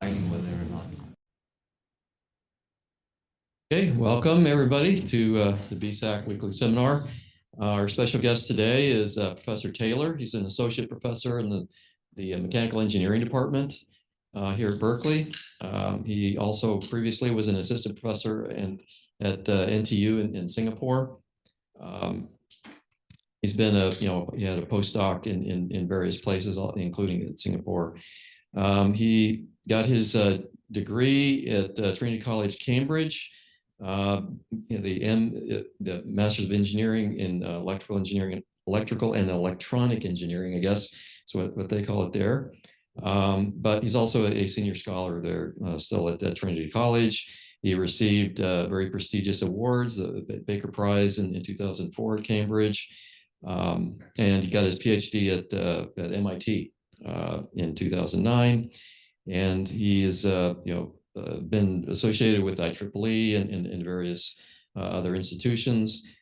Whether or not. Okay, welcome everybody to the bsac weekly seminar. Our special guest today is Professor Taylor. He's an associate professor in the mechanical engineering department here at Berkeley. He also previously was an assistant professor at NTU in Singapore. He's been he had a postdoc in various places, including in Singapore. He got his degree at Trinity College, Cambridge. The Master's of Engineering in Electrical and Electronic Engineering, I guess is what they call it there. But he's also a senior scholar there, still at Trinity College. He received very prestigious awards, the Baker Prize in 2004 at Cambridge, and he got his PhD at MIT in 2009. And he is, been associated with IEEE and various other institutions.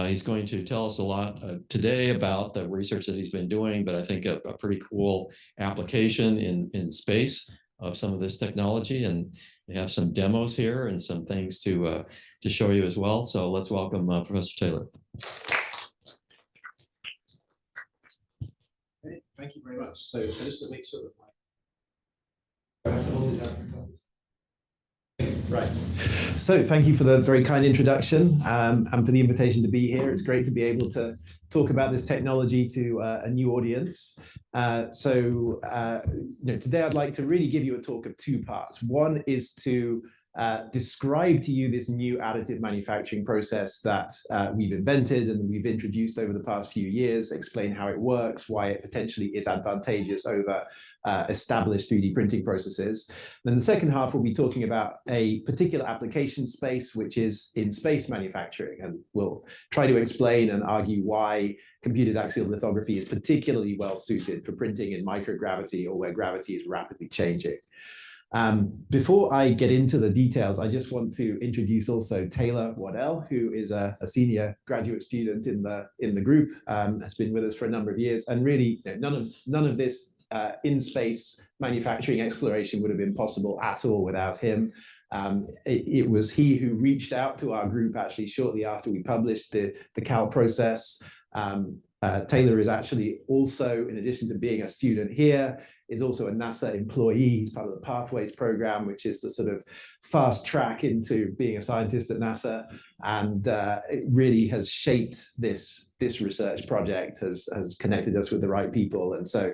He's going to tell us a lot today about the research that he's been doing, but I think a pretty cool application in space of some of this technology. And we have some demos here and some things to show you as well. So let's welcome Professor Taylor. Okay, thank you very much. So just to make sure that right. So thank you for the very kind introduction and for the invitation to be here. It's great to be able to talk about this technology to a new audience. Today I'd like to really give you a talk of two parts. One is to describe to you this new additive manufacturing process that we've invented and we've introduced over the past few years, explain how it works, why it potentially is advantageous over established 3D printing processes. Then the second half will be talking about a particular application space, which is in space manufacturing, and we'll try to explain and argue why computed axial lithography is particularly well suited for printing in microgravity or where gravity is rapidly changing. Before I get into the details, I just want to introduce also Taylor Waddell, who is a senior graduate student in the group, has been with us for a number of years, and really none of this in-space manufacturing exploration would have been possible at all without him. It was he who reached out to our group actually shortly after we published the Cal process. Taylor is actually also, in addition to being a student here, is also a NASA employee. He's part of the Pathways program, which is the sort of fast track into being a scientist at NASA. And it really has shaped this research project, has connected us with the right people. And so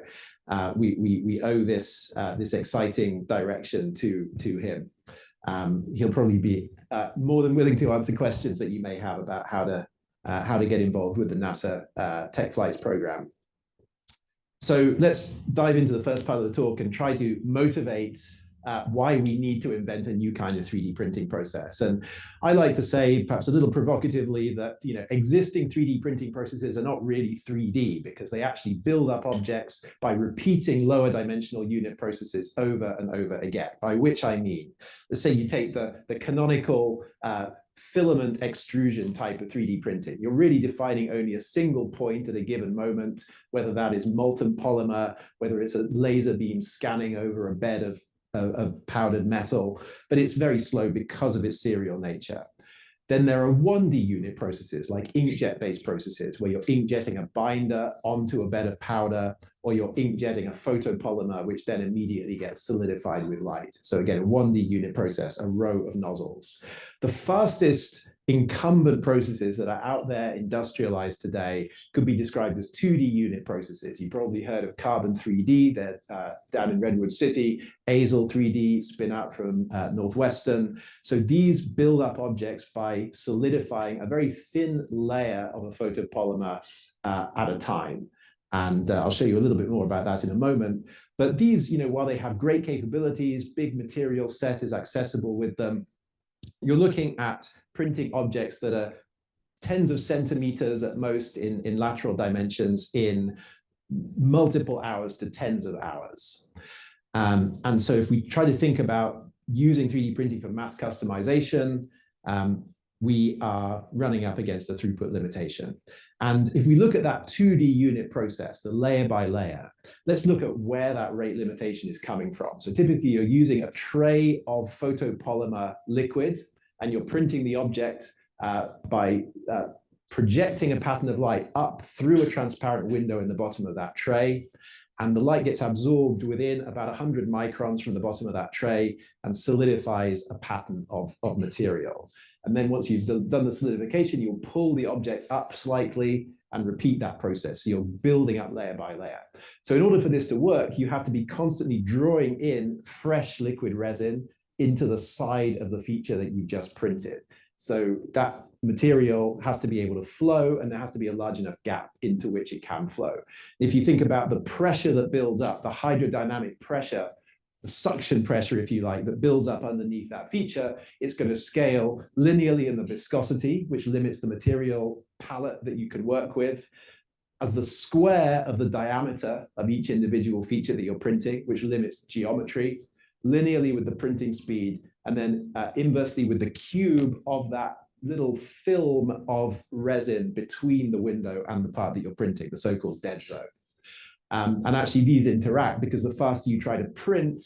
we owe this exciting direction to him. He'll probably be more than willing to answer questions that you may have about how to get involved with the NASA Tech Flights program. So let's dive into the first part of the talk and try to motivate why we need to invent a new kind of 3D printing process. And I like to say, perhaps a little provocatively, that existing 3D printing processes are not really 3D because they actually build up objects by repeating lower dimensional unit processes over and over again, by which I mean, let's say you take the canonical filament extrusion type of 3D printing. You're really defining only a single point at a given moment, whether that is molten polymer, whether it's a laser beam scanning over a bed of powdered metal, but it's very slow because of its serial nature. Then there are 1D unit processes like inkjet-based processes where you're inkjetting a binder onto a bed of powder, or you're inkjetting a photopolymer, which then immediately gets solidified with light. So again, a 1D unit process, a row of nozzles. The fastest incumbent processes that are out there industrialized today could be described as 2D unit processes. You probably heard of Carbon 3D, they're down in Redwood City, Axial 3D, spin out from Northwestern. So these build up objects by solidifying a very thin layer of a photopolymer at a time. And I'll show you a little bit more about that in a moment. But these, while they have great capabilities, big material set is accessible with them, you're looking at printing objects that are tens of centimeters at most in lateral dimensions in multiple hours to tens of hours. And so if we try to think about using 3D printing for mass customization, we are running up against a throughput limitation. And if we look at that 2D unit process, the layer by layer, let's look at where that rate limitation is coming from. So typically you're using a tray of photopolymer liquid, and you're printing the object by projecting a pattern of light up through a transparent window in the bottom of that tray. And the light gets absorbed within about 100 microns from the bottom of that tray and solidifies a pattern of material. And then once you've done the solidification, you'll pull the object up slightly and repeat that process. So you're building up layer by layer. So in order for this to work, you have to be constantly drawing in fresh liquid resin into the side of the feature that you've just printed. So that material has to be able to flow, and there has to be a large enough gap into which it can flow. If you think about the pressure that builds up, the hydrodynamic pressure, the suction pressure, if you like, that builds up underneath that feature, it's going to scale linearly in the viscosity, which limits the material palette that you can work with, as the square of the diameter of each individual feature that you're printing, which limits geometry, linearly with the printing speed, and then inversely with the cube of that little film of resin between the window and the part that you're printing, the so-called dead zone. And actually these interact, because the faster you try to print,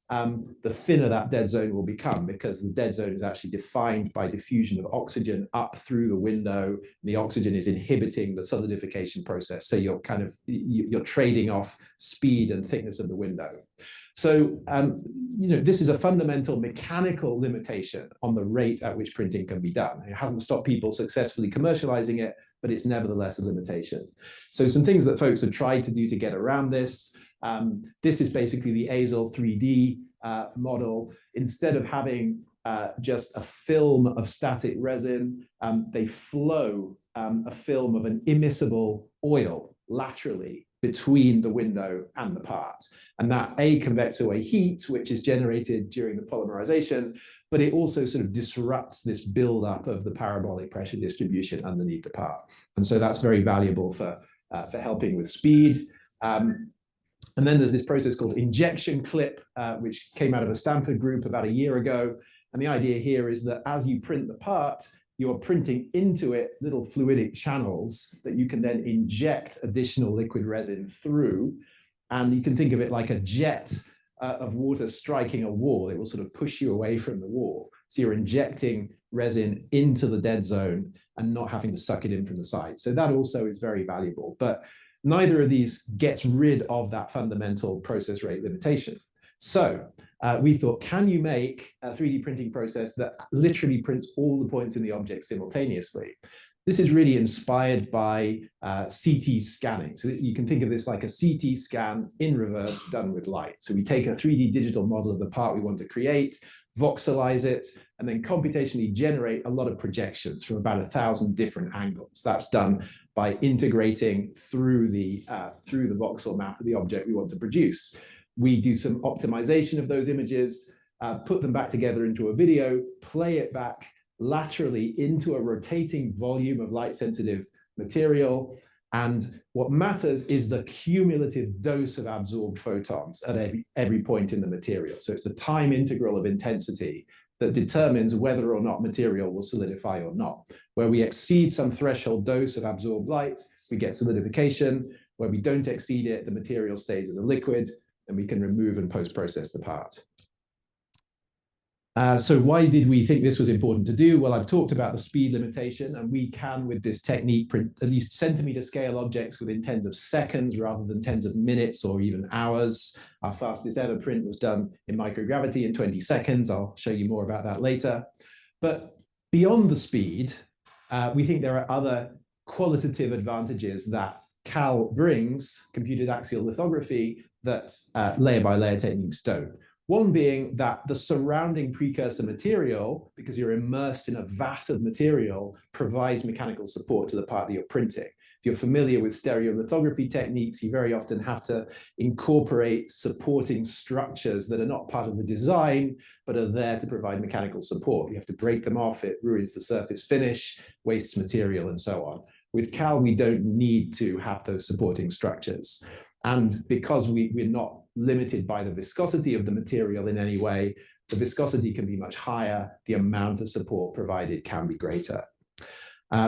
the thinner that dead zone will become, because the dead zone is actually defined by diffusion of oxygen up through the window. The oxygen is inhibiting the solidification process. So you're you're trading off speed and thickness of the window. So, this is a fundamental mechanical limitation on the rate at which printing can be done. It hasn't stopped people successfully commercializing it, but it's nevertheless a limitation. So some things that folks have tried to do to get around this. This is basically the Axial 3D model. Instead of having just a film of static resin, they flow a film of an immiscible oil laterally between the window and the part. And that convects away heat, which is generated during the polymerization, but it also sort of disrupts this buildup of the parabolic pressure distribution underneath the part. And so that's very valuable for helping with speed. And then there's this process called injection clip, which came out of a Stanford group about a year ago. And the idea here is that as you print the part, you're printing into it little fluidic channels that you can then inject additional liquid resin through. And you can think of it like a jet of water striking a wall. It will sort of push you away from the wall. So you're injecting resin into the dead zone and not having to suck it in from the side. So that also is very valuable. But neither of these gets rid of that fundamental process rate limitation. So we thought, can you make a 3D printing process that literally prints all the points in the object simultaneously? This is really inspired by CT scanning. So you can think of this like a CT scan in reverse done with light. So we take a 3D digital model of the part we want to create, voxelize it, and then computationally generate a lot of projections from about 1,000 different angles. That's done by integrating through the voxel map of the object we want to produce. We do some optimization of those images, put them back together into a video, play it back laterally into a rotating volume of light-sensitive material. And what matters is the cumulative dose of absorbed photons at every point in the material. So it's the time integral of intensity that determines whether or not material will solidify or not. Where we exceed some threshold dose of absorbed light, we get solidification. Where we don't exceed it, the material stays as a liquid, and we can remove and post-process the part. So why did we think this was important to do? Well, I've talked about the speed limitation, and we can, with this technique, print at least centimeter scale objects within tens of seconds rather than tens of minutes or even hours. Our fastest ever print was done in microgravity in 20 seconds. I'll show you more about that later. But beyond the speed, we think there are other qualitative advantages that CAL brings, computed axial lithography, that layer by layer techniques don't. One being that the surrounding precursor material, because you're immersed in a vat of material, provides mechanical support to the part that you're printing. If you're familiar with stereolithography techniques, you very often have to incorporate supporting structures that are not part of the design, but are there to provide mechanical support. You have to break them off, it ruins the surface finish, wastes material, and so on. With CAL, we don't need to have those supporting structures. And because we're not limited by the viscosity of the material in any way, the viscosity can be much higher, the amount of support provided can be greater.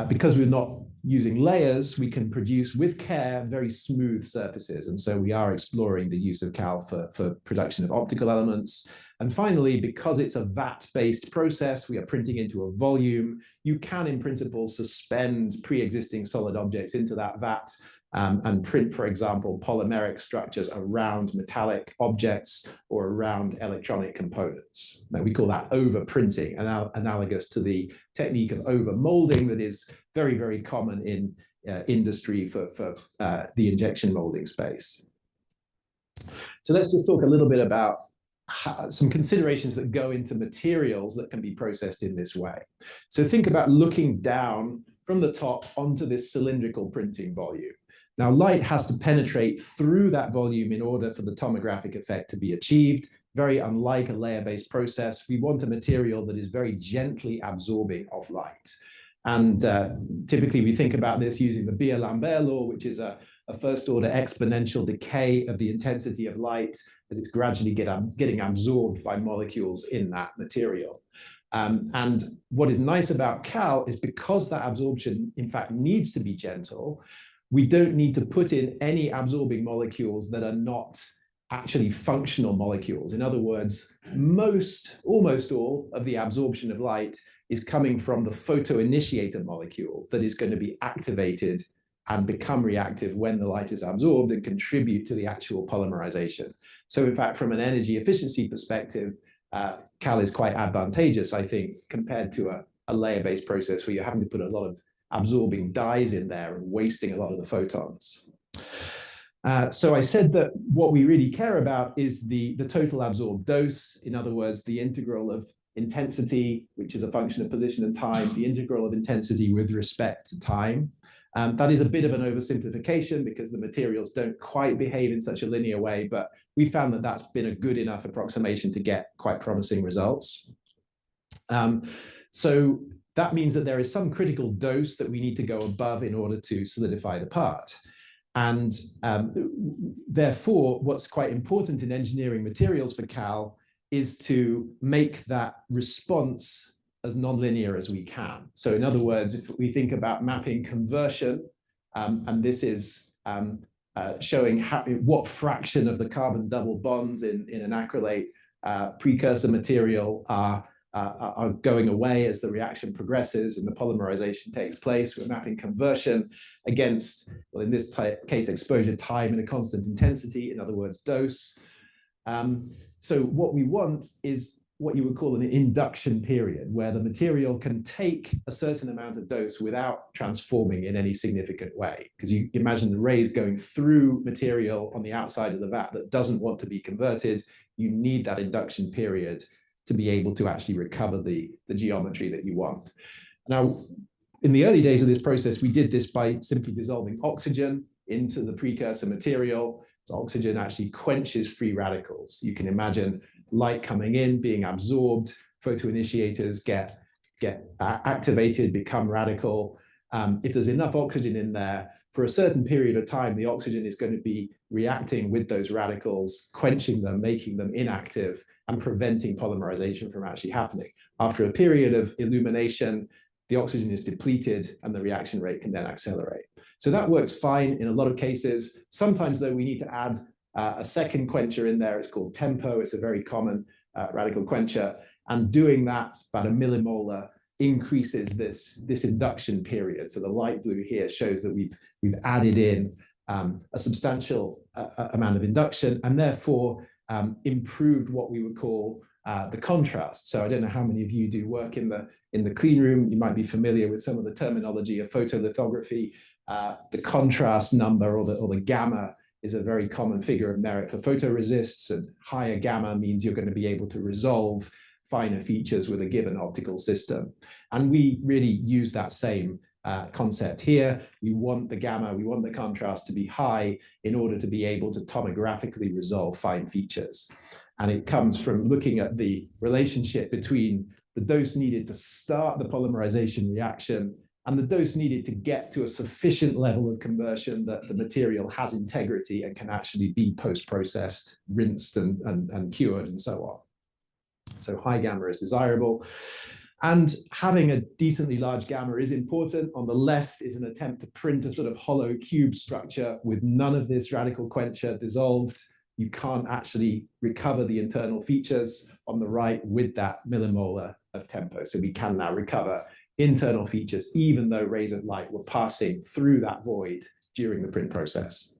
Because we're not using layers, we can produce with care very smooth surfaces. And so we are exploring the use of cal for production of optical elements. And finally, because it's a vat-based process, we are printing into a volume. You can, in principle, suspend pre-existing solid objects into that vat and print, for example, polymeric structures around metallic objects or around electronic components. Now, we call that overprinting, analogous to the technique of overmolding that is very, very common in industry for the injection molding space. So let's just talk a little bit about some considerations that go into materials that can be processed in this way. So think about looking down from the top onto this cylindrical printing volume. Now, light has to penetrate through that volume in order for the tomographic effect to be achieved. Very unlike a layer-based process, we want a material that is very gently absorbing of light. And typically we think about this using the Beer-Lambert law, which is a first-order exponential decay of the intensity of light as it's gradually getting absorbed by molecules in that material. And what is nice about cal is because that absorption, in fact, needs to be gentle, we don't need to put in any absorbing molecules that are not actually functional molecules. In other words, almost all of the absorption of light is coming from the photoinitiator molecule that is going to be activated and become reactive when the light is absorbed and contribute to the actual polymerization. So in fact, from an energy efficiency perspective, cal is quite advantageous, I think, compared to a layer-based process where you're having to put a lot of absorbing dyes in there and wasting a lot of the photons. So I said that what we really care about is the total absorbed dose. In other words, the integral of intensity, which is a function of position and time, the integral of intensity with respect to time. That is a bit of an oversimplification because the materials don't quite behave in such a linear way, but we found that that's been a good enough approximation to get quite promising results. So that means that there is some critical dose that we need to go above in order to solidify the part. And therefore, what's quite important in engineering materials for cal is to make that response as nonlinear as we can. So in other words, if we think about mapping conversion, and this is showing what fraction of the carbon double bonds in an acrylate precursor material are going away as the reaction progresses and the polymerization takes place. We're mapping conversion against, well, in this case, exposure time and a constant intensity, in other words, dose. So what we want is what you would call an induction period, where the material can take a certain amount of dose without transforming in any significant way. Because you imagine the rays going through material on the outside of the vat that doesn't want to be converted. You need that induction period to be able to actually recover the geometry that you want. Now, in the early days of this process, we did this by simply dissolving oxygen into the precursor material. So oxygen actually quenches free radicals. You can imagine light coming in, being absorbed, photoinitiators get activated, become radical. If there's enough oxygen in there, for a certain period of time, the oxygen is going to be reacting with those radicals, quenching them, making them inactive, and preventing polymerization from actually happening. After a period of illumination, the oxygen is depleted and the reaction rate can then accelerate. So that works fine in a lot of cases. Sometimes, though, we need to add a second quencher in there. It's called tempo. It's a very common radical quencher. And doing that, about a millimolar, increases this induction period. So the light blue here shows that we've added in a substantial amount of induction and therefore improved what we would call the contrast. So I don't know how many of you do work in the clean room. You might be familiar with some of the terminology of photolithography. The contrast number or the gamma is a very common figure of merit for photoresists, and higher gamma means you're going to be able to resolve finer features with a given optical system. And we really use that same concept here. We want the gamma, we want the contrast to be high in order to be able to tomographically resolve fine features. And it comes from looking at the relationship between the dose needed to start the polymerization reaction and the dose needed to get to a sufficient level of conversion that the material has integrity and can actually be post-processed, rinsed and cured and so on. So high gamma is desirable. And having a decently large gamma is important. On the left is an attempt to print a sort of hollow cube structure with none of this radical quencher dissolved. You can't actually recover the internal features. On the right with that millimolar of tempo. So we can now recover internal features, even though rays of light were passing through that void during the print process.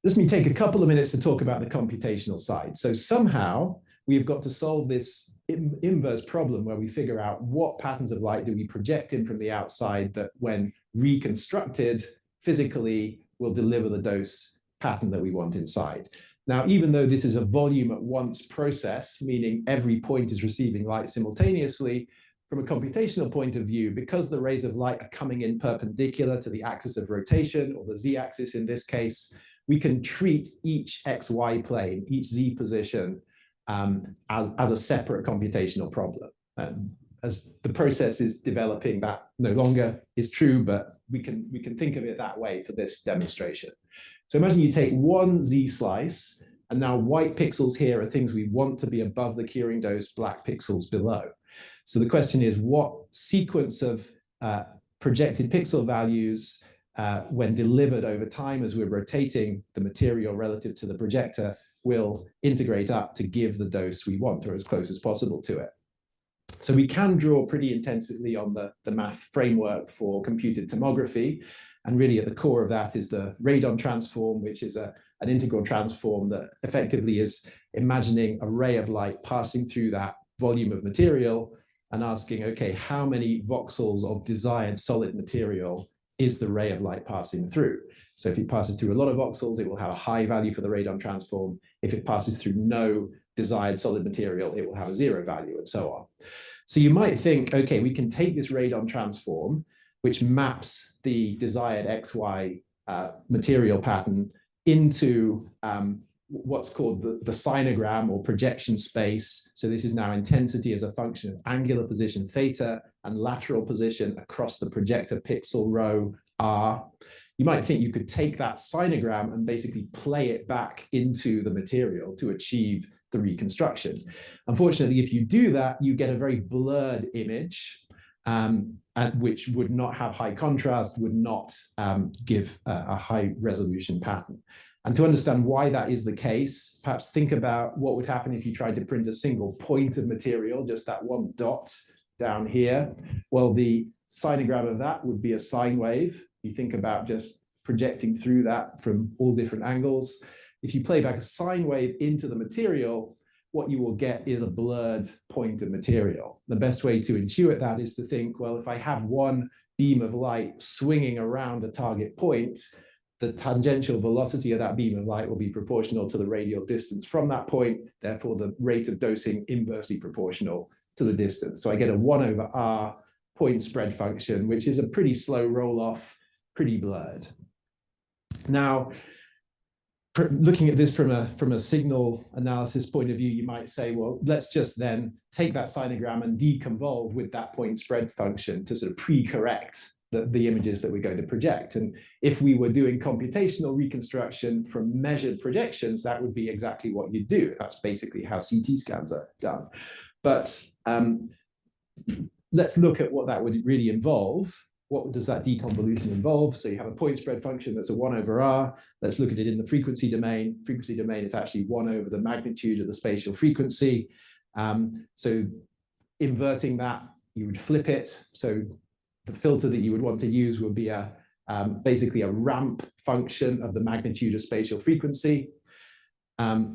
Let me take a couple of minutes to talk about the computational side. So somehow we've got to solve this inverse problem where we figure out what patterns of light do we project in from the outside that when reconstructed physically will deliver the dose pattern that we want inside. Now, even though this is a volume at once process, meaning every point is receiving light simultaneously, from a computational point of view, because the rays of light are coming in perpendicular to the axis of rotation, or the z-axis in this case, we can treat each xy plane, each z position, as a separate computational problem. As the process is developing, that no longer is true, but we can think of it that way for this demonstration. So imagine you take one Z slice, and now white pixels here are things we want to be above the curing dose, black pixels below. So the question is, what sequence of projected pixel values, when delivered over time as we're rotating the material relative to the projector, will integrate up to give the dose we want, or as close as possible to it. So we can draw pretty intensively on the math framework for computed tomography. And really at the core of that is the radon transform, which is an integral transform that effectively is imagining a ray of light passing through that volume of material and asking, okay, how many voxels of desired solid material is the ray of light passing through? So if it passes through a lot of voxels, it will have a high value for the radon transform. If it passes through no desired solid material, it will have a 0 value, and so on. So you might think, okay, we can take this radon transform, which maps the desired XY material pattern into what's called the sinogram or projection space. So this is now intensity as a function of angular position theta and lateral position across the projector pixel row R. You might think you could take that sinogram and basically play it back into the material to achieve the reconstruction. Unfortunately, if you do that, you get a very blurred image, which would not have high contrast, would not give a high resolution pattern. And to understand why that is the case, perhaps think about what would happen if you tried to print a single point of material, just that one dot down here. Well, the sinogram of that would be a sine wave. You think about just projecting through that from all different angles. If you play back a sine wave into the material, what you will get is a blurred point of material. The best way to intuit that is to think, well, if I have one beam of light swinging around a target point, the tangential velocity of that beam of light will be proportional to the radial distance from that point. Therefore, the rate of dosing inversely proportional to the distance. So I get a 1/r point spread function, which is a pretty slow roll off, pretty blurred. Now, looking at this from a signal analysis point of view, you might say, well, let's just then take that sinogram and deconvolve with that point spread function to sort of pre-correct the images that we're going to project. And if we were doing computational reconstruction from measured projections, that would be exactly what you do. That's basically how CT scans are done. But let's look at what that would really involve. What does that deconvolution involve? So you have a point spread function that's a 1/r. Let's look at it in the frequency domain. Frequency domain is actually 1 over the magnitude of the spatial frequency. So inverting that, you would flip it. So the filter that you would want to use would be basically a ramp function of the magnitude of spatial frequency,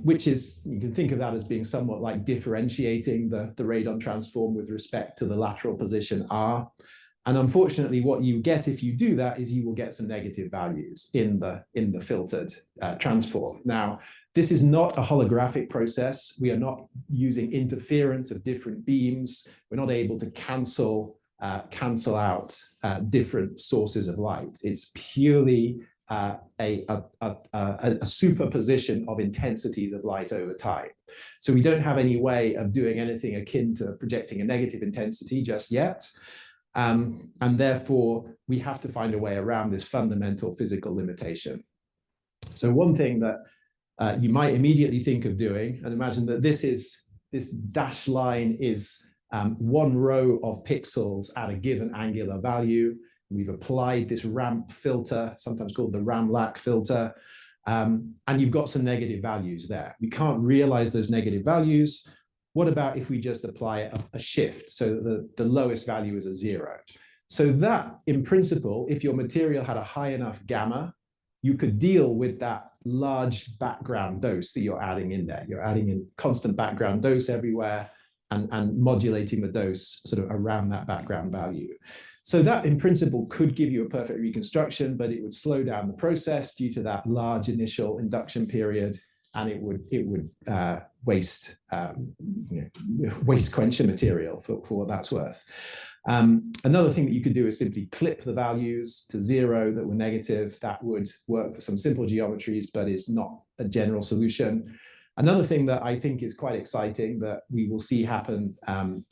which is, you can think of that as being somewhat like differentiating the radon transform with respect to the lateral position R. And unfortunately, what you get if you do that is you will get some negative values in the filtered transform. Now, this is not a holographic process. We are not using interference of different beams. We're not able to cancel out different sources of light. It's purely a superposition of intensities of light over time. So we don't have any way of doing anything akin to projecting a negative intensity just yet. And therefore, we have to find a way around this fundamental physical limitation. So one thing that you might immediately think of doing, and imagine that this dashed line is one row of pixels at a given angular value. We've applied this ramp filter, sometimes called the Ramlack filter, and you've got some negative values there. We can't realize those negative values. What about if we just apply a shift so that the lowest value is a 0? So that, in principle, if your material had a high enough gamma, you could deal with that large background dose that you're adding in there. You're adding in constant background dose everywhere and modulating the dose sort of around that background value. So that, in principle, could give you a perfect reconstruction, but it would slow down the process due to that large initial induction period, and it would waste quencher material for what that's worth. Another thing that you could do is simply clip the values to 0 that were negative. That would work for some simple geometries, but is not a general solution. Another thing that I think is quite exciting that we will see happen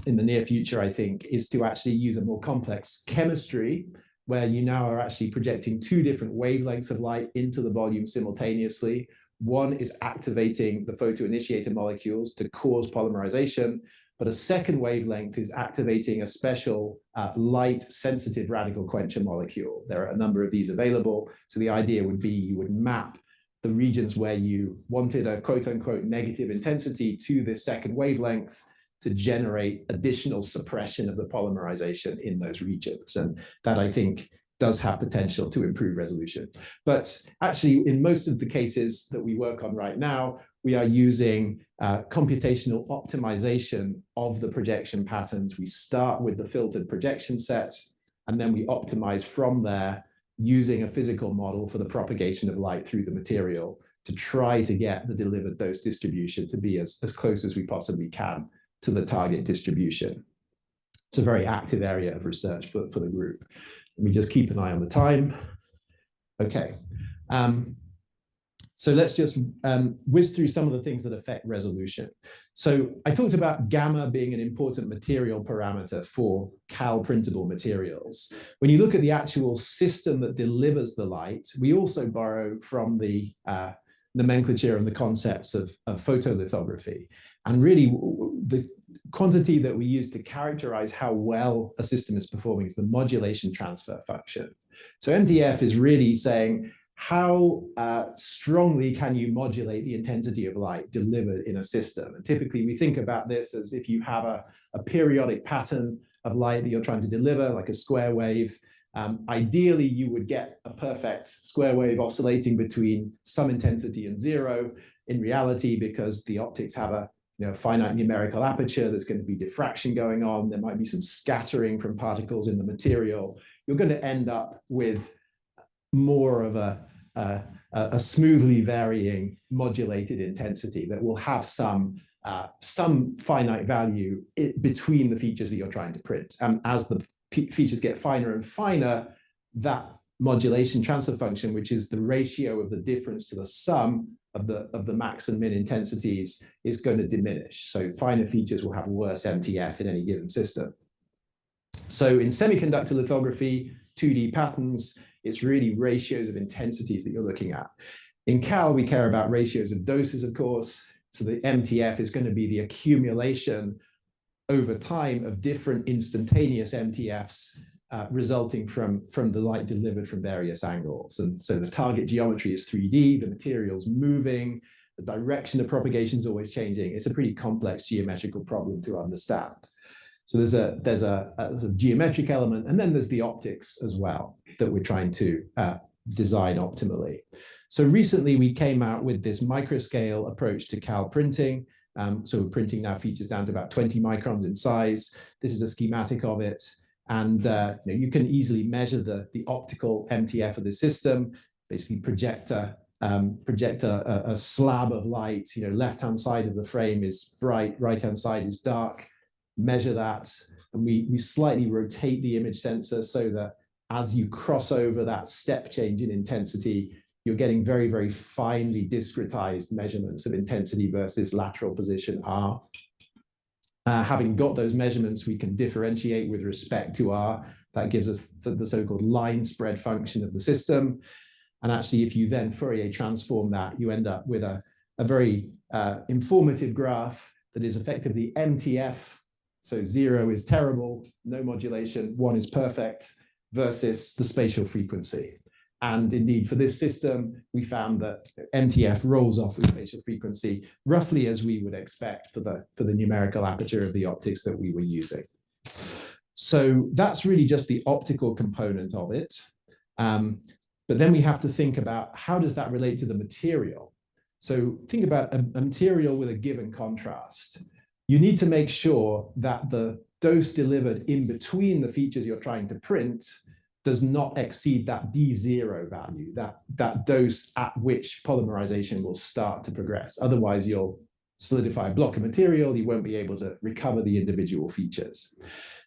in the near future, I think, is to actually use a more complex chemistry where you now are actually projecting 2 different wavelengths of light into the volume simultaneously. One is activating the photoinitiator molecules to cause polymerization, but a second wavelength is activating a special light-sensitive radical quencher molecule. There are a number of these available. So the idea would be you would map the regions where you wanted a quote-unquote negative intensity to this second wavelength to generate additional suppression of the polymerization in those regions. And that, I think, does have potential to improve resolution. But actually, in most of the cases that we work on right now, we are using computational optimization of the projection patterns. We start with the filtered projection set, and then we optimize from there using a physical model for the propagation of light through the material to try to get the delivered dose distribution to be as close as we possibly can to the target distribution. It's a very active area of research for the group. Let me just keep an eye on the time. Okay. So let's just whiz through some of the things that affect resolution. So I talked about gamma being an important material parameter for Cal printable materials. When you look at the actual system that delivers the light, we also borrow from the nomenclature and the concepts of photolithography. And really, the quantity that we use to characterize how well a system is performing is the modulation transfer function. So MTF is really saying, how strongly can you modulate the intensity of light delivered in a system? And typically we think about this as if you have a periodic pattern of light that you're trying to deliver, like a square wave. Ideally, you would get a perfect square wave oscillating between some intensity and 0. In reality, because the optics have a finite numerical aperture, there's going to be diffraction going on. There might be some scattering from particles in the material. You're going to end up with more of a smoothly varying modulated intensity that will have some finite value between the features that you're trying to print. And as the features get finer and finer, that modulation transfer function, which is the ratio of the difference to the sum of the max and min intensities, is going to diminish. So finer features will have worse MTF in any given system. So in semiconductor lithography, 2D patterns, it's really ratios of intensities that you're looking at. In Cal, we care about ratios of doses, of course. So the MTF is going to be the accumulation over time of different instantaneous MTFs resulting from the light delivered from various angles. And so the target geometry is 3D, the material's moving, the direction of propagation is always changing. It's a pretty complex geometrical problem to understand. So there's a sort of geometric element, and then there's the optics as well that we're trying to design optimally. So recently we came out with this microscale approach to Cal printing. So printing now features down to about 20 microns in size. This is a schematic of it. And you can easily measure the optical MTF of the system, basically project a slab of light. Left-hand side of the frame is bright, right-hand side is dark. Measure that, and we slightly rotate the image sensor so that as you cross over that step change in intensity, you're getting very, very finely discretized measurements of intensity versus lateral position R. Having got those measurements, we can differentiate with respect to R. That gives us the so-called line spread function of the system. And actually, if you then Fourier transform that, you end up with a very informative graph that is effectively MTF So 0 is terrible, no modulation, 1 is perfect, versus the spatial frequency. And indeed, for this system, we found that MTF rolls off with spatial frequency roughly as we would expect for the numerical aperture of the optics that we were using. So that's really just the optical component of it. But then we have to think about how does that relate to the material? So think about a material with a given contrast. You need to make sure that the dose delivered in between the features you're trying to print does not exceed that D0 value, that dose at which polymerization will start to progress. Otherwise, you'll solidify a block of material, you won't be able to recover the individual features.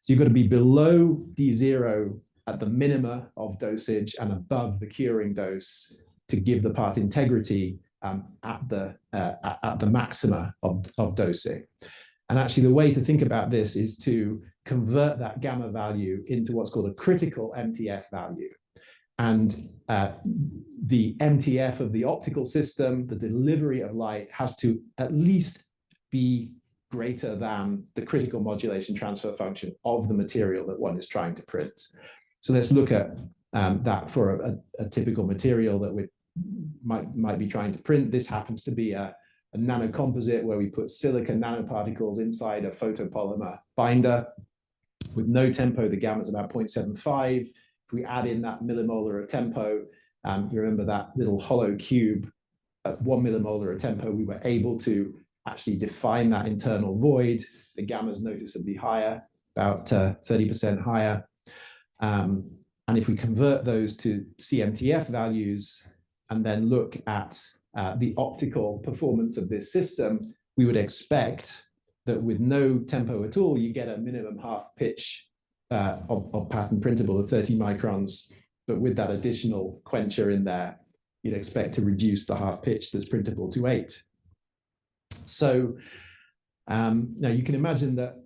So you've got to be below D0 at the minima of dosage and above the curing dose to give the part integrity at the maxima of dosing. And actually, the way to think about this is to convert that gamma value into what's called a critical MTF value. And the MTF of the optical system, the delivery of light, has to at least be greater than the critical modulation transfer function of the material that one is trying to print. So let's look at that for a typical material that we might be trying to print. This happens to be a nanocomposite where we put silica nanoparticles inside a photopolymer binder. With no tempo, the gamma is about 0.75. If we add in that millimolar of tempo, you remember that little hollow cube at 1 millimolar of tempo, we were able to actually define that internal void. The gamma is noticeably higher, about 30% higher. And if we convert those to CMTF values and then look at the optical performance of this system, we would expect that with no tempo at all, you get a minimum half pitch of pattern printable of 30 microns. But with that additional quencher in there, you'd expect to reduce the half pitch that's printable to 8. So now you can imagine that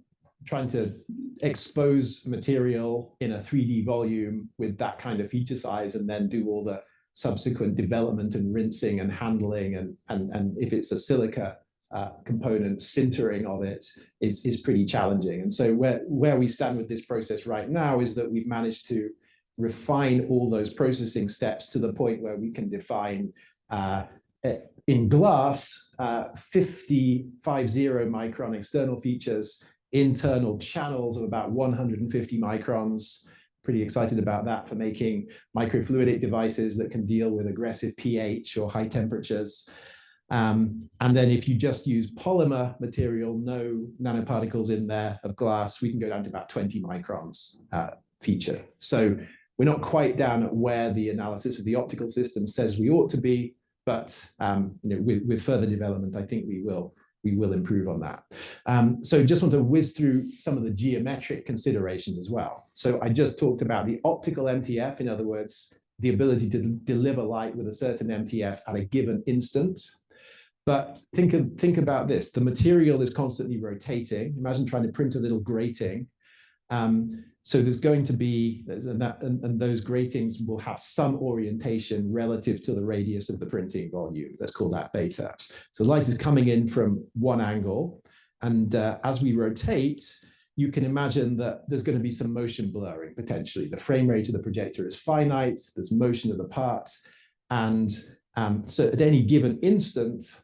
trying to expose material in a 3D volume with that kind of feature size and then do all the subsequent development and rinsing and handling and if it's a silica component, sintering of it is pretty challenging. And so where we stand with this process right now is that we've managed to refine all those processing steps to the point where we can define in glass 50 micron external features, internal channels of about 150 microns. Pretty excited about that for making microfluidic devices that can deal with aggressive pH or high temperatures. And then if you just use polymer material, no nanoparticles in there of glass, we can go down to about 20 microns feature. So we're not quite down at where the analysis of the optical system says we ought to be, but with further development, I think we will improve on that. So just want to whiz through some of the geometric considerations as well. So I just talked about the optical MTF, in other words, the ability to deliver light with a certain MTF at a given instant. But think about this. The material is constantly rotating. Imagine trying to print a little grating. So there's going to be, and those gratings will have some orientation relative to the radius of the printing volume. Let's call that beta. So light is coming in from one angle. And as we rotate, you can imagine that there's going to be some motion blurring potentially. The frame rate of the projector is finite. There's motion of the part. And so at any given instant,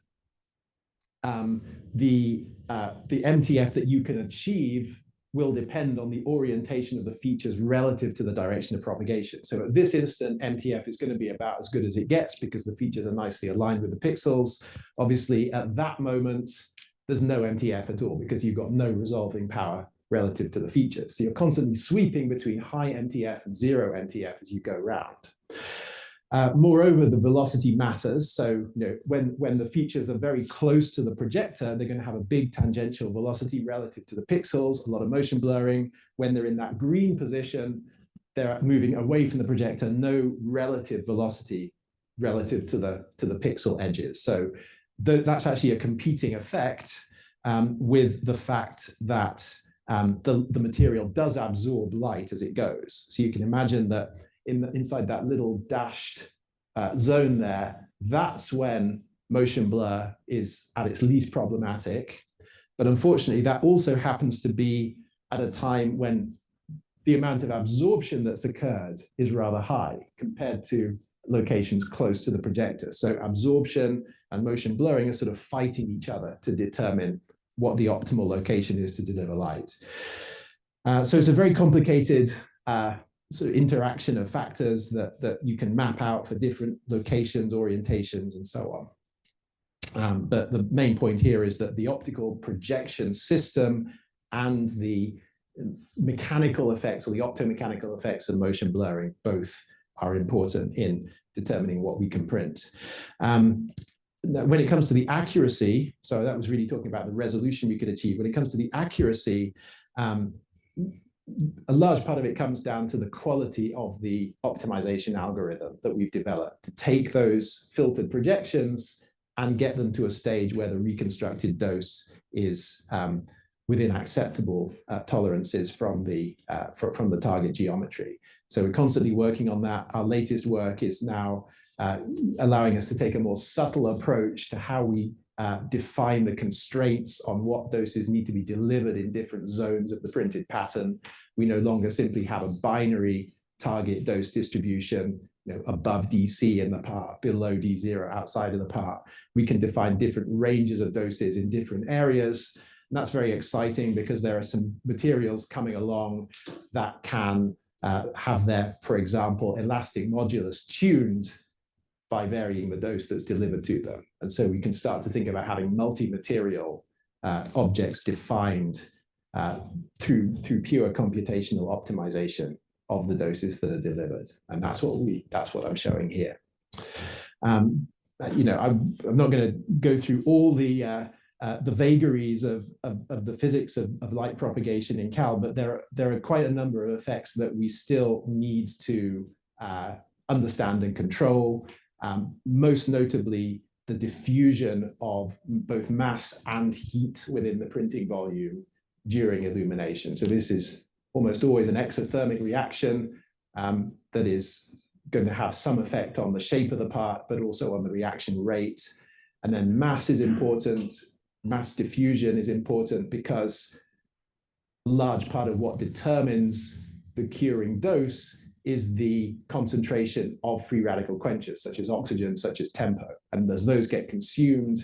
the MTF that you can achieve will depend on the orientation of the features relative to the direction of propagation. So at this instant, MTF is going to be about as good as it gets because the features are nicely aligned with the pixels. Obviously, at that moment, there's no MTF at all because you've got no resolving power relative to the features. So you're constantly sweeping between high MTF and zero MTF as you go round. Moreover, the velocity matters. So when the features are very close to the projector, they're going to have a big tangential velocity relative to the pixels, a lot of motion blurring. When they're in that green position, they're moving away from the projector, no relative velocity relative to the pixel edges. So that's actually a competing effect with the fact that the material does absorb light as it goes. So you can imagine that inside that little dashed zone there, that's when motion blur is at its least problematic. But unfortunately, that also happens to be at a time when the amount of absorption that's occurred is rather high compared to locations close to the projector. So absorption and motion blurring are sort of fighting each other to determine what the optimal location is to deliver light. So it's a very complicated sort of interaction of factors that you can map out for different locations, orientations, and so on. But the main point here is that the optical projection system and the mechanical effects, or the optomechanical effects of motion blurring, both are important in determining what we can print. When it comes to the accuracy, so that was really talking about the resolution we could achieve. When it comes to the accuracy, a large part of it comes down to the quality of the optimization algorithm that we've developed to take those filtered projections and get them to a stage where the reconstructed dose is within acceptable tolerances from the target geometry. So we're constantly working on that. Our latest work is now allowing us to take a more subtle approach to how we define the constraints on what doses need to be delivered in different zones of the printed pattern. We no longer simply have a binary target dose distribution, above DC in the part, below D0 outside of the part. We can define different ranges of doses in different areas. And that's very exciting because there are some materials coming along that can have their, for example, elastic modulus tuned by varying the dose that's delivered to them. And so we can start to think about having multi-material objects defined through pure computational optimization of the doses that are delivered. And that's what I'm showing here. I'm not going to go through all the vagaries of the physics of light propagation in Cal, but there are quite a number of effects that we still need to understand and control. Most notably, the diffusion of both mass and heat within the printing volume during illumination. So this is almost always an exothermic reaction that is going to have some effect on the shape of the part, but also on the reaction rate. And then mass is important. Mass diffusion is important because a large part of what determines the curing dose is the concentration of free radical quenchers, such as oxygen, such as tempo. And as those get consumed,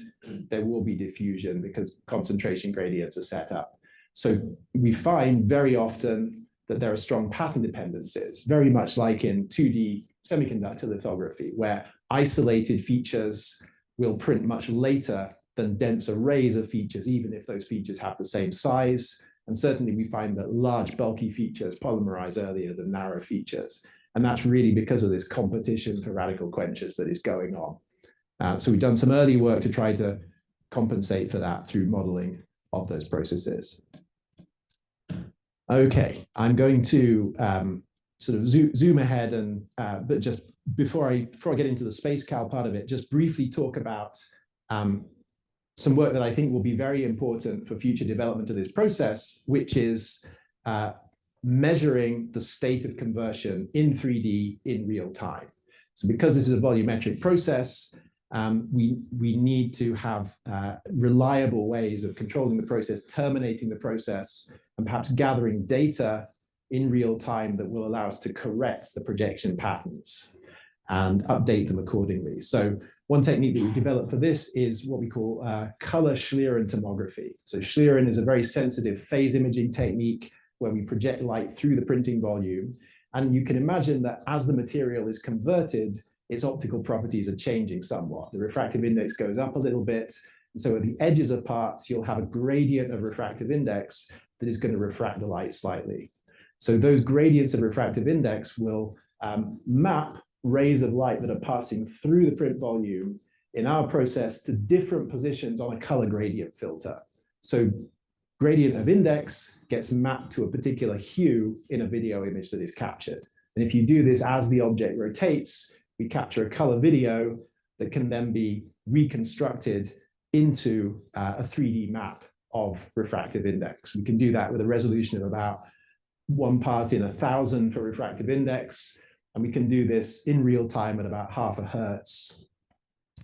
there will be diffusion because concentration gradients are set up. So we find very often that there are strong pattern dependencies, very much like in 2D semiconductor lithography, where isolated features will print much later than dense arrays of features, even if those features have the same size. And certainly we find that large bulky features polymerize earlier than narrow features. And that's really because of this competition for radical quenchers that is going on. So we've done some early work to try to compensate for that through modeling of those processes. Okay, I'm going to sort of zoom ahead and, but just before I get into the space cal part of it, just briefly talk about some work that I think will be very important for future development of this process, which is measuring the state of conversion in 3D in real time. So because this is a volumetric process, we need to have reliable ways of controlling the process, terminating the process, and perhaps gathering data in real time that will allow us to correct the projection patterns and update them accordingly. So one technique that we developed for this is what we call color Schlieren tomography. So Schlieren is a very sensitive phase imaging technique where we project light through the printing volume. And you can imagine that as the material is converted, its optical properties are changing somewhat. The refractive index goes up a little bit. And so at the edges of parts, you'll have a gradient of refractive index that is going to refract the light slightly. So those gradients of refractive index will map rays of light that are passing through the print volume in our process to different positions on a color gradient filter. So gradient of index gets mapped to a particular hue in a video image that is captured. And if you do this as the object rotates, we capture a color video that can then be reconstructed into a 3D map of refractive index. We can do that with a resolution of about 1 part in 1,000 for refractive index. And we can do this in real time at about 0.5 hertz.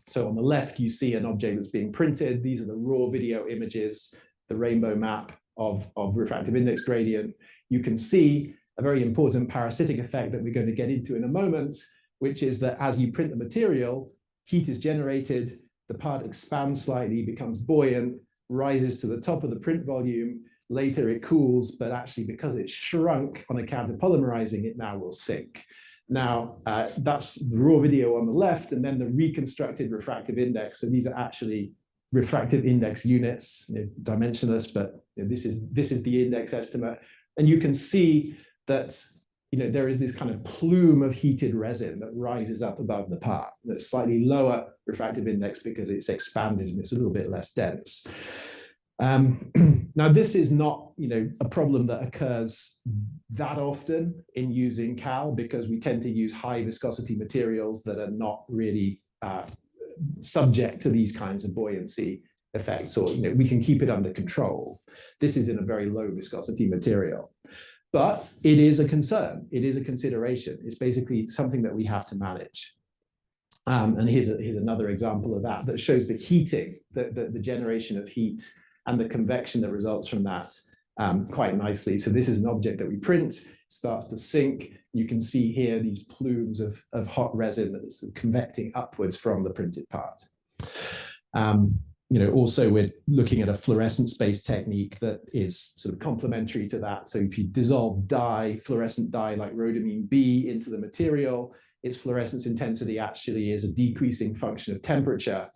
So on the left, you see an object that's being printed. These are the raw video images the rainbow map of refractive index gradient, you can see a very important parasitic effect that we're going to get into in a moment, which is that as you print the material, heat is generated, the part expands slightly, becomes buoyant, rises to the top of the print volume. Later it cools, but actually because it's shrunk on account of polymerizing, it now will sink. Now, that's the raw video on the left, and then the reconstructed refractive index. So these are actually refractive index units, dimensionless, but this is the index estimate. And you can see that there is this kind of plume of heated resin that rises up above the part. That's slightly lower refractive index because it's expanded and it's a little bit less dense. Now, this is not, a problem that occurs that often in using cal, because we tend to use high viscosity materials that are not really subject to these kinds of buoyancy effects, or we can keep it under control. This is in a very low viscosity material, but it is a concern. It is a consideration. It's basically something that we have to manage. And here's another example of that shows the heating, the generation of heat and the convection that results from that quite nicely. So this is an object that we print, starts to sink. You can see here these plumes of hot resin that is convecting upwards from the printed part. Also we're looking at a fluorescence-based technique that is sort of complementary to that. So if you dissolve dye, fluorescent dye like rhodamine B into the material, its fluorescence intensity actually is a decreasing function of temperature,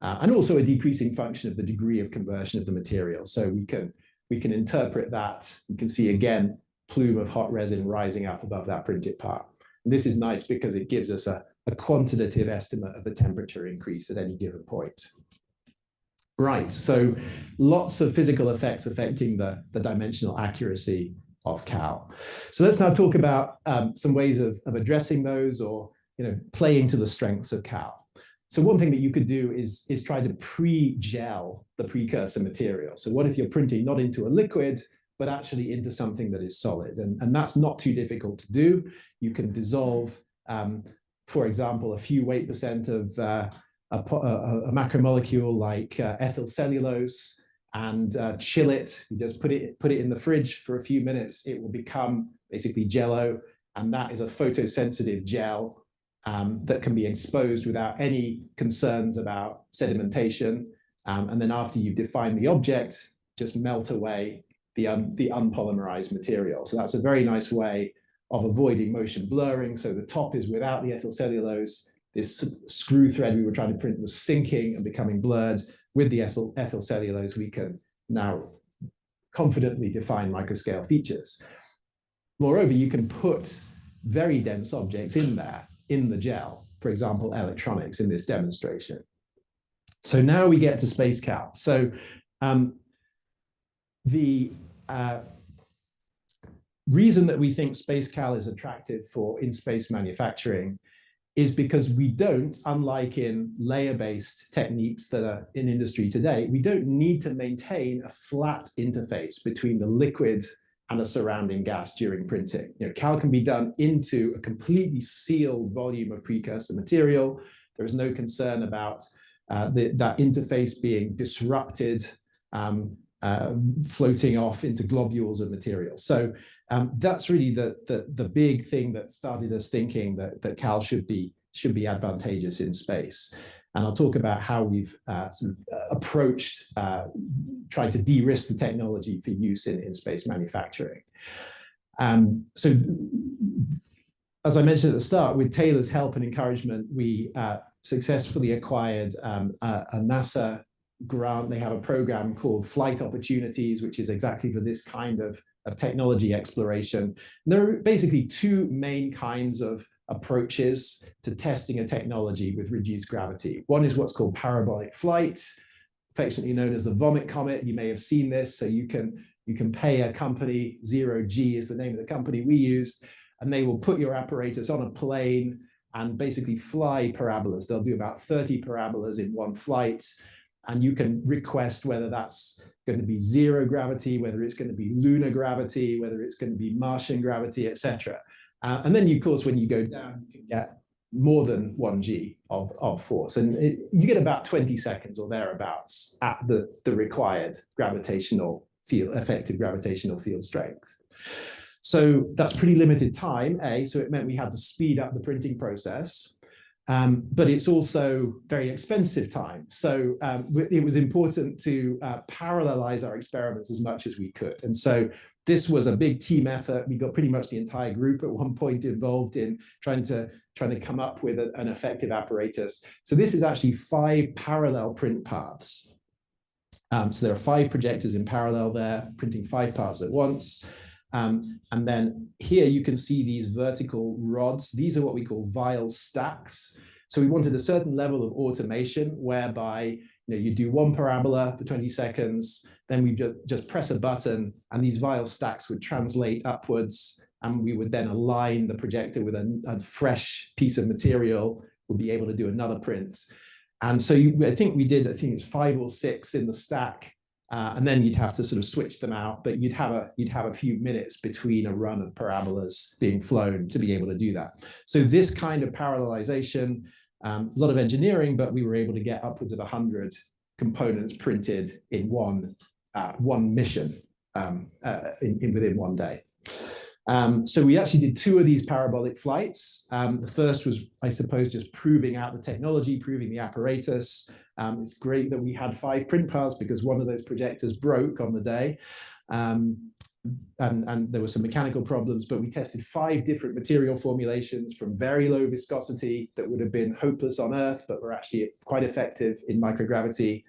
and also a decreasing function of the degree of conversion of the material. So we can interpret that. You can see again, plume of hot resin rising up above that printed part. And this is nice because it gives us a quantitative estimate of the temperature increase at any given point. Right, so lots of physical effects affecting the dimensional accuracy of cal. So let's now talk about some ways of addressing those, or playing to the strengths of cal. So one thing that you could do is try to pre-gel the precursor material. So what if you're printing not into a liquid, but actually into something that is solid? And that's not too difficult to do. You can dissolve, for example, a few weight percent of a macromolecule like ethyl cellulose and chill it. You just put it in the fridge for a few minutes. It will become basically jello, and that is a photosensitive gel that can be exposed without any concerns about sedimentation. And then after you've defined the object, just melt away the unpolymerized material. So that's a very nice way of avoiding motion blurring. So the top is without the ethyl cellulose. This screw thread we were trying to print was sinking and becoming blurred. With the ethyl cellulose, we can now confidently define microscale features. Moreover, you can put very dense objects in there, in the gel, for example, electronics in this demonstration. So now we get to space cal. So the reason that we think space cal is attractive for in-space manufacturing is because we don't, unlike in layer-based techniques that are in industry today, we don't need to maintain a flat interface between the liquid and a surrounding gas during printing. Cal can be done into a completely sealed volume of precursor material. There is no concern about that interface being disrupted, floating off into globules of material. So that's really the big thing that started us thinking that cal should be advantageous in space. And I'll talk about how we've sort of approached trying to de-risk the technology for use in space manufacturing. So as I mentioned at the start, with Taylor's help and encouragement, we successfully acquired a NASA grant. They have a program called Flight Opportunities, which is exactly for this kind of technology exploration. And there are basically two main kinds of approaches to testing a technology with reduced gravity. One is what's called parabolic flight, affectionately known as the vomit comet. You may have seen this. So you can pay a company, 0G is the name of the company we used, and they will put your apparatus on a plane and basically fly parabolas. They'll do about 30 parabolas in one flight. And you can request whether that's going to be zero gravity, whether it's going to be lunar gravity, whether it's going to be Martian gravity, etc. And then, of course, when you go down, you can get more than 1G of force. And you get about 20 seconds or thereabouts at the required gravitational field, effective gravitational field strength. So that's pretty limited time, A, so it meant we had to speed up the printing process. But it's also very expensive time. So it was important to parallelize our experiments as much as we could. And so this was a big team effort. We got pretty much the entire group at one point involved in trying to come up with an effective apparatus. So this is actually 5 parallel print paths. So there are 5 projectors in parallel there, printing 5 parts at once. And then here you can see these vertical rods. These are what we call vial stacks. So we wanted a certain level of automation whereby you do one parabola for 20 seconds, then we just press a button and these vial stacks would translate upwards, and we would then align the projector with a fresh piece of material, would be able to do another print. And so I think it's 5 or 6 in the stack. And then you'd have to sort of switch them out, but you'd have a few minutes between a run of parabolas being flown to be able to do that. So this kind of parallelization, a lot of engineering, but we were able to get upwards of 100 components printed in one mission within one day. So we actually did 2 of these parabolic flights. The first was, I suppose, just proving out the technology, proving the apparatus. It's great that we had 5 print paths because one of those projectors broke on the day. And there were some mechanical problems, but we tested 5 different material formulations from very low viscosity that would have been hopeless on Earth, but were actually quite effective in microgravity.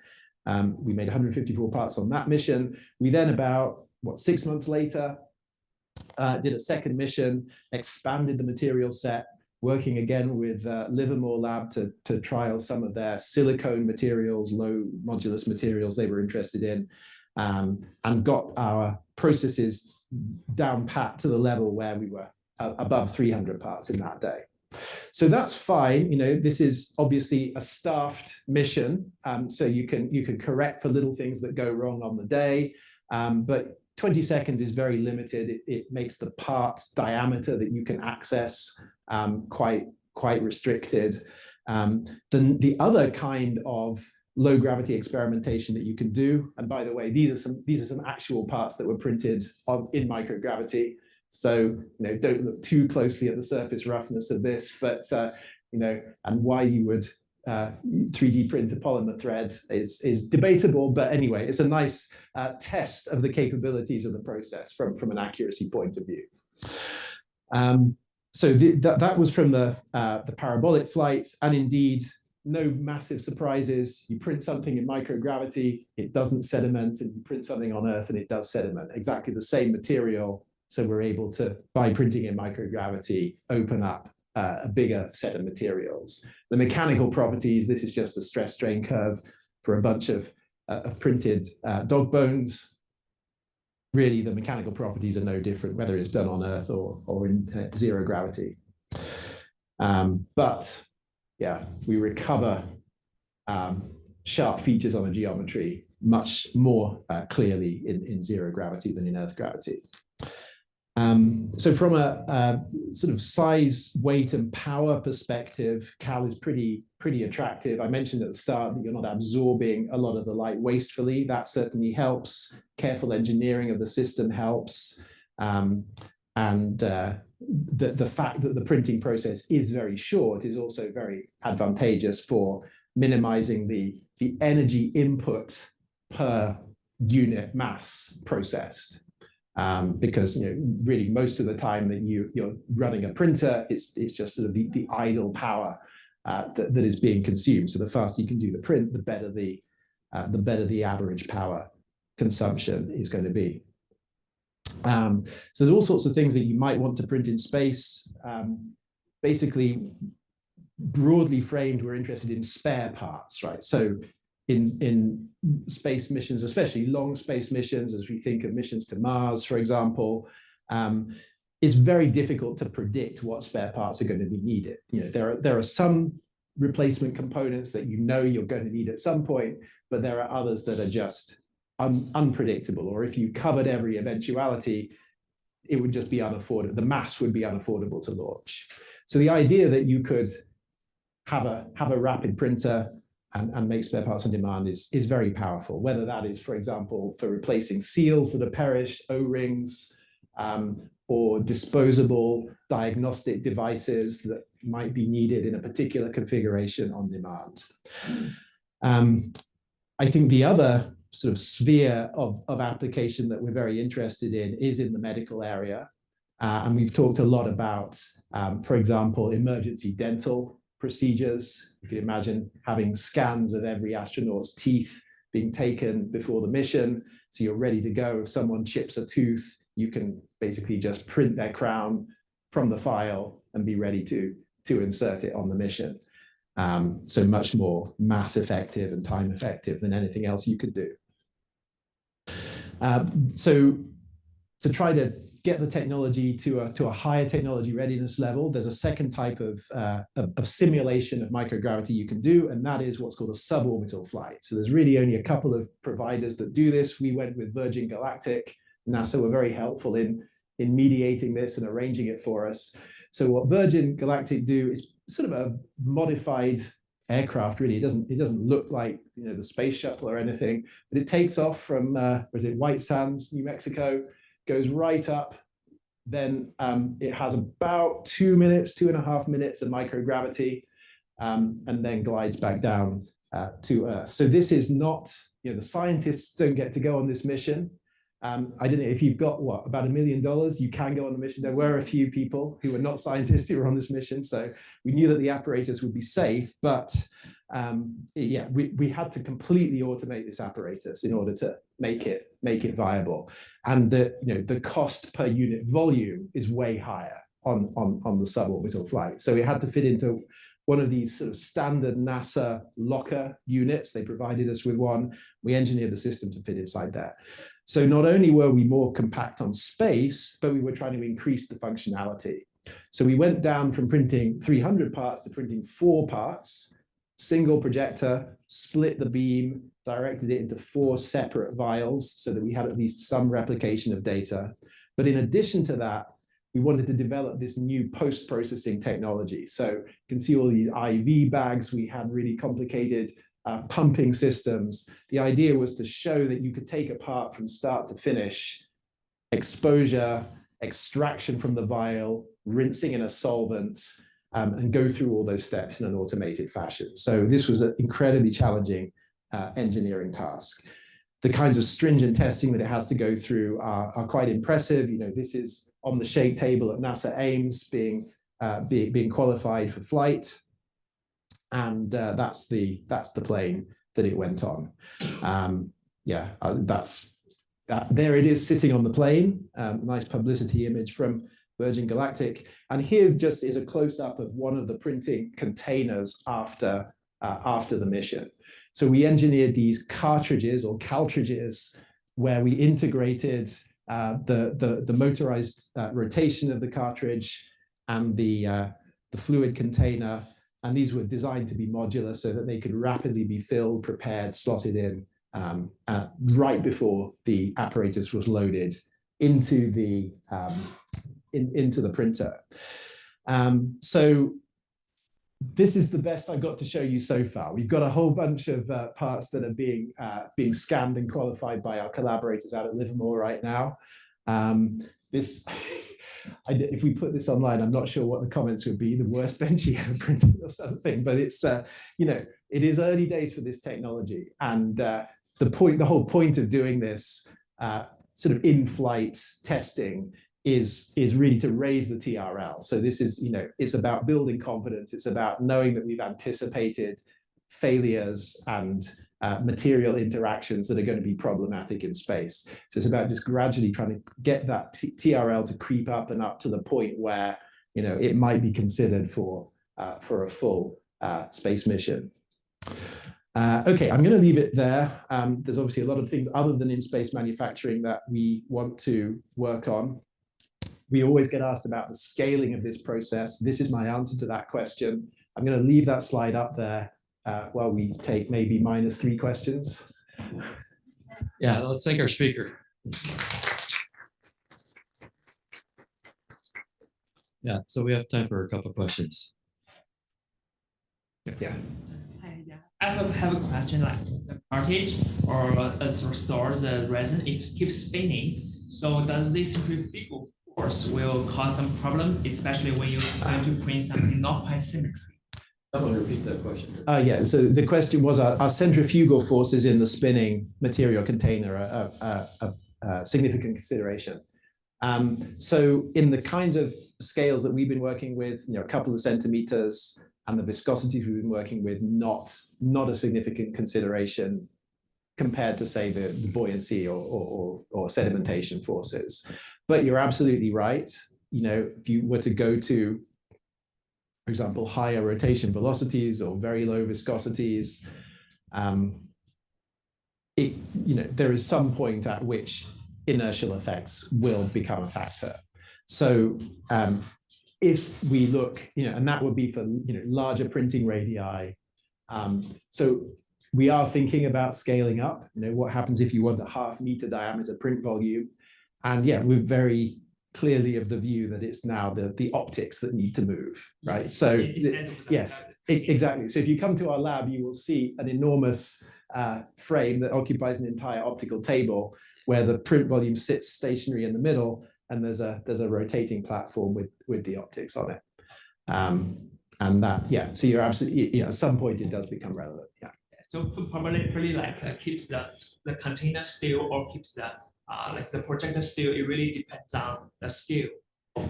We made 154 parts on that mission. We then about, 6 months later, did a second mission, expanded the material set, working again with Livermore Lab to trial some of their silicone materials, low modulus materials they were interested in, and got our processes down pat to the level where we were above 300 parts in that day. So that's fine. This is obviously a staffed mission, so you can correct for little things that go wrong on the day, but 20 seconds is very limited. It makes the parts diameter that you can access quite restricted. Then the other kind of low gravity experimentation that you can do, and by the way, these are some actual parts that were printed in microgravity. So don't look too closely at the surface roughness of this, but and why you would 3D print a polymer thread is debatable, but anyway, it's a nice test of the capabilities of the process from an accuracy point of view. So that was from the parabolic flights, and indeed, no massive surprises. You print something in microgravity, it doesn't sediment, and you print something on Earth and it does sediment. Exactly the same material, so we're able to, by printing in microgravity, open up a bigger set of materials. The mechanical properties, this is just a stress strain curve for a bunch of printed dog bones. Really, the mechanical properties are no different, whether it's done on Earth or in zero gravity. But yeah, we recover sharp features on the geometry much more clearly in zero gravity than in Earth gravity. So from a sort of size, weight, and power perspective, Cal is pretty attractive. I mentioned at the start that you're not absorbing a lot of the light wastefully. That certainly helps. Careful engineering of the system helps. And the fact that the printing process is very short is also very advantageous for minimizing the energy input per unit mass processed. Because really most of the time that you're running a printer, it's just sort of the idle power that is being consumed. So the faster you can do the print, the better the average power consumption is going to be. So there's all sorts of things that you might want to print in space. Basically, broadly framed, we're interested in spare parts, right? So in space missions, especially long space missions, as we think of missions to Mars, for example, it's very difficult to predict what spare parts are going to be needed. There are some replacement components that you're going to need at some point, but there are others that are just unpredictable. Or if you covered every eventuality, it would just be unaffordable. The mass would be unaffordable to launch. So the idea that you could have a rapid printer and make spare parts on demand is very powerful. Whether that is, for example, for replacing seals that have perished, O-rings, or disposable diagnostic devices that might be needed in a particular configuration on demand. I think the other sort of sphere of application that we're very interested in is in the medical area. And we've talked a lot about, for example, emergency dental procedures. You can imagine having scans of every astronaut's teeth being taken before the mission. So you're ready to go. If someone chips a tooth, you can basically just print their crown from the file and be ready to insert it on the mission. So much more mass effective and time effective than anything else you could do. So to try to get the technology to a higher technology readiness level, there's a second type of simulation of microgravity you can do, and that is what's called a suborbital flight. So there's really only a couple of providers that do this. We went with Virgin Galactic. NASA were very helpful in mediating this and arranging it for us. So what Virgin Galactic do is sort of a modified aircraft, really. It doesn't look like, you know, the space shuttle or anything, but it takes off from White Sands, New Mexico, goes right up. Then it has about 2.5 minutes of microgravity, and then glides back down to Earth. So this is not, you know, the scientists don't get to go on this mission. I don't know if you've got about $1 million, you can go on the mission. There were a few people who were not scientists who were on this mission, so we knew that the apparatus would be safe. But yeah, we had to completely automate this apparatus in order to make it viable. And the cost per unit volume is way higher on the suborbital flight. So it had to fit into one of these sort of standard NASA locker units. They provided us with one. We engineered the system to fit inside there. So not only were we more compact on space, but we were trying to increase the functionality. So we went down from printing 300 parts to printing 4 parts, single projector, split the beam, directed it into 4 separate vials so that we had at least some replication of data. But in addition to that, we wanted to develop this new post-processing technology. So you can see all these IV bags. We had really complicated pumping systems. The idea was to show that you could take a part from start to finish, exposure, extraction from the vial, rinsing in a solvent, and go through all those steps in an automated fashion. So this was an incredibly challenging engineering task. The kinds of stringent testing that it has to go through are quite impressive. You know, this is on the shake table at NASA Ames being qualified for flight. And that's the plane that it went on. There it is sitting on the plane. Nice publicity image from Virgin Galactic. And here just is a close-up of one of the printing containers after the mission. So we engineered these cartridges or caltridges where we integrated the motorized rotation of the cartridge and the fluid container. And these were designed to be modular so that they could rapidly be filled, prepared, slotted in right before the apparatus was loaded into the printer. So this is the best I've got to show you so far. We've got a whole bunch of parts that are being scanned and qualified by our collaborators out at Livermore right now. If we put this online, I'm not sure what the comments would be. The worst Benchy ever printed or something. But it's it is early days for this technology, and the whole point of doing this sort of in-flight testing is really to raise the TRL. So this is it's about building confidence. It's about knowing that we've anticipated failures and material interactions that are going to be problematic in space. So it's about just gradually trying to get that TRL to creep up and up to the point where it might be considered for a full space mission. Okay, I'm going to leave it there. There's obviously a lot of things other than in space manufacturing that we want to work on. We always get asked about the scaling of this process. This is my answer to that question. I'm going to leave that slide up there while we take maybe -3 questions. Yeah, let's thank our speaker. Yeah, so we have time for a couple of questions. Yeah. Hi, yeah. I have a question. Like the cartridge or store the resin is keeps spinning. So does this centrifugal force will cause some problem, especially when you try to print something not quite symmetry? I'm going to repeat that question. Yeah, so the question was, are centrifugal forces in the spinning material container a significant consideration? So in the kinds of scales that we've been working with, a couple of centimeters, and the viscosities we've been working with, not a significant consideration compared to, say, the buoyancy or sedimentation forces. But you're absolutely right. If you were to go to, for example, higher rotation velocities or very low viscosities, there is some point at which inertial effects will become a factor. So if we look, and that would be for larger printing radii. So we are thinking about scaling up. What happens if you want a 0.5 meter diameter print volume? And yeah, we're very clearly of the view that it's now the optics that need to move, right? So yes, exactly. So if you come to our lab, you will see an enormous frame that occupies an entire optical table where the print volume sits stationary in the middle, and there's a rotating platform with the optics on it. And that, yeah, so you're absolutely, at some point it does become relevant, yeah. So probably like keeps the container still or keeps the like the projector still. It really depends on the scale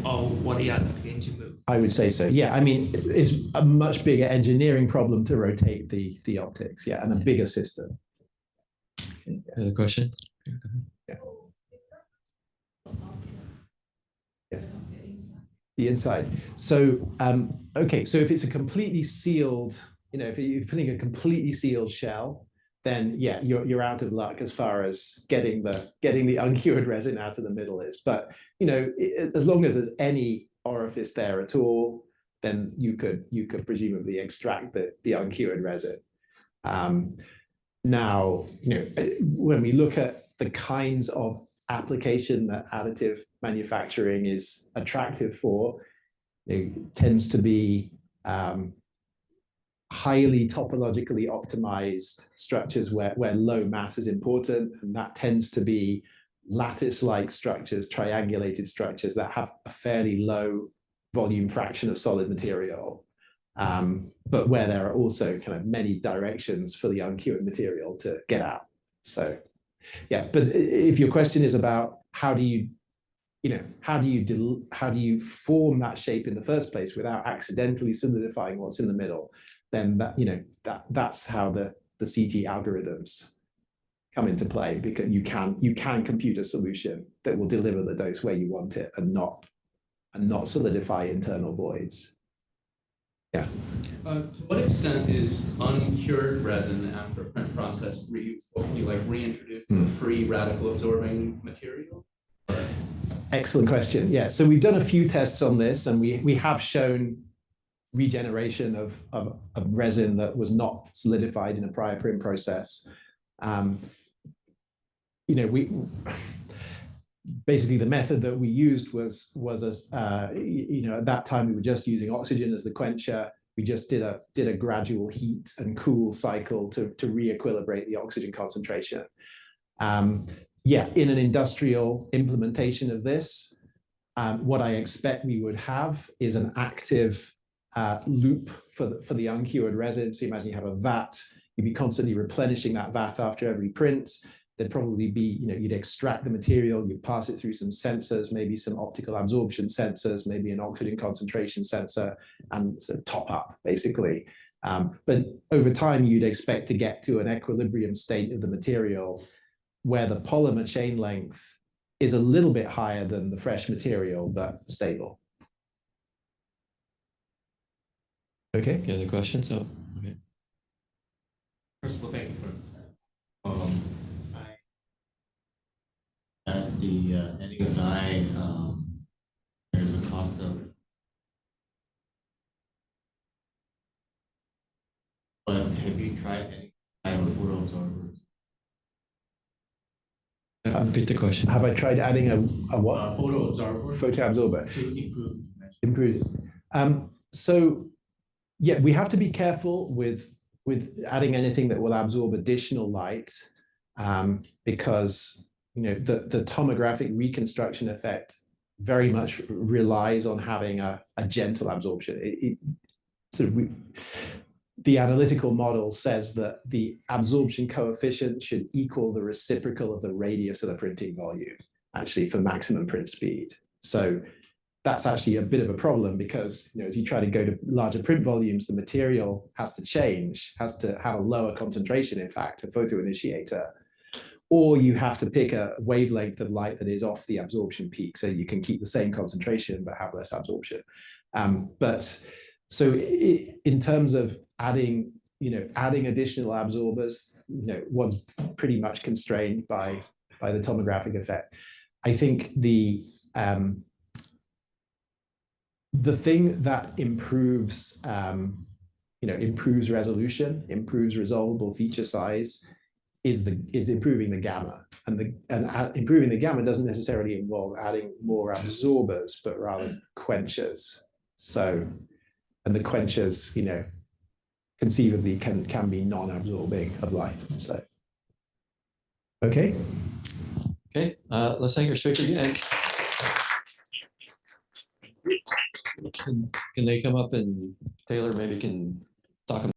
of what you are going to move. I would say so. Yeah, I mean, it's a much bigger engineering problem to rotate the optics, yeah, and a bigger system. Okay. Other question? Yeah. Yes. The inside. So okay, so if it's a completely sealed, if you're putting a completely sealed shell, then yeah, you're out of luck as far as getting the uncured resin out of the middle is. But as long as there's any orifice there at all, then you could presumably extract the uncured resin. Now, when we look at the kinds of application that additive manufacturing is attractive for, it tends to be highly topologically optimized structures where low mass is important, and that tends to be lattice-like structures, triangulated structures that have a fairly low volume fraction of solid material, but where there are also kind of many directions for the uncured material to get out. So yeah, but if your question is about how do you form that shape in the first place without accidentally solidifying what's in the middle, then that's how the CT algorithms come into play, because you can compute a solution that will deliver the dose where you want it and not solidify internal voids. Yeah. To what extent is uncured resin after a print process reusable? Can you reintroduce the free radical absorbing material? Excellent question. Yeah, so we've done a few tests on this, and we have shown regeneration of resin that was not solidified in a prior print process. Basically the method that we used was at that time we were just using oxygen as the quencher. We just did a gradual heat and cool cycle to re-equilibrate the oxygen concentration. Yeah, in an industrial implementation of this, what I expect we would have is an active loop for the uncured resin. So imagine you have a vat, you'd be constantly replenishing that vat after every print. There'd probably be, you'd extract the material, you'd pass it through some sensors, maybe some optical absorption sensors, maybe an oxygen concentration sensor, and sort of top up, basically. But over time, you'd expect to get to an equilibrium state of the material where the polymer chain length is a little bit higher than the fresh material, but stable. Okay. Okay, other questions? Oh, okay. First of all, thank you for at the ending of the eye, there's a cost of it. But have you tried any kind of photo absorbers? Repeat the question. Have I tried adding a what? Photo absorber. Photo absorber. To improve. Improve. So yeah, we have to be careful with adding anything that will absorb additional light, because the tomographic reconstruction effect very much relies on having a gentle absorption. The analytical model says that the absorption coefficient should equal the reciprocal of the radius of the printing volume, actually, for maximum print speed. So that's actually a bit of a problem, because as you try to go to larger print volumes, the material has to change, has to have a lower concentration, in fact, a photoinitiator, or you have to pick a wavelength of light that is off the absorption peak, so you can keep the same concentration but have less absorption. So in terms of adding additional absorbers, one's pretty much constrained by the tomographic effect. I think the thing that improves improves resolution, improves resolvable feature size, is improving the gamma, and improving the gamma doesn't necessarily involve adding more absorbers, but rather quenchers. So, and the quenchers, conceivably can be non-absorbing of light. So, okay. Okay, let's thank our speaker again. Can they come up, and Taylor maybe can talk about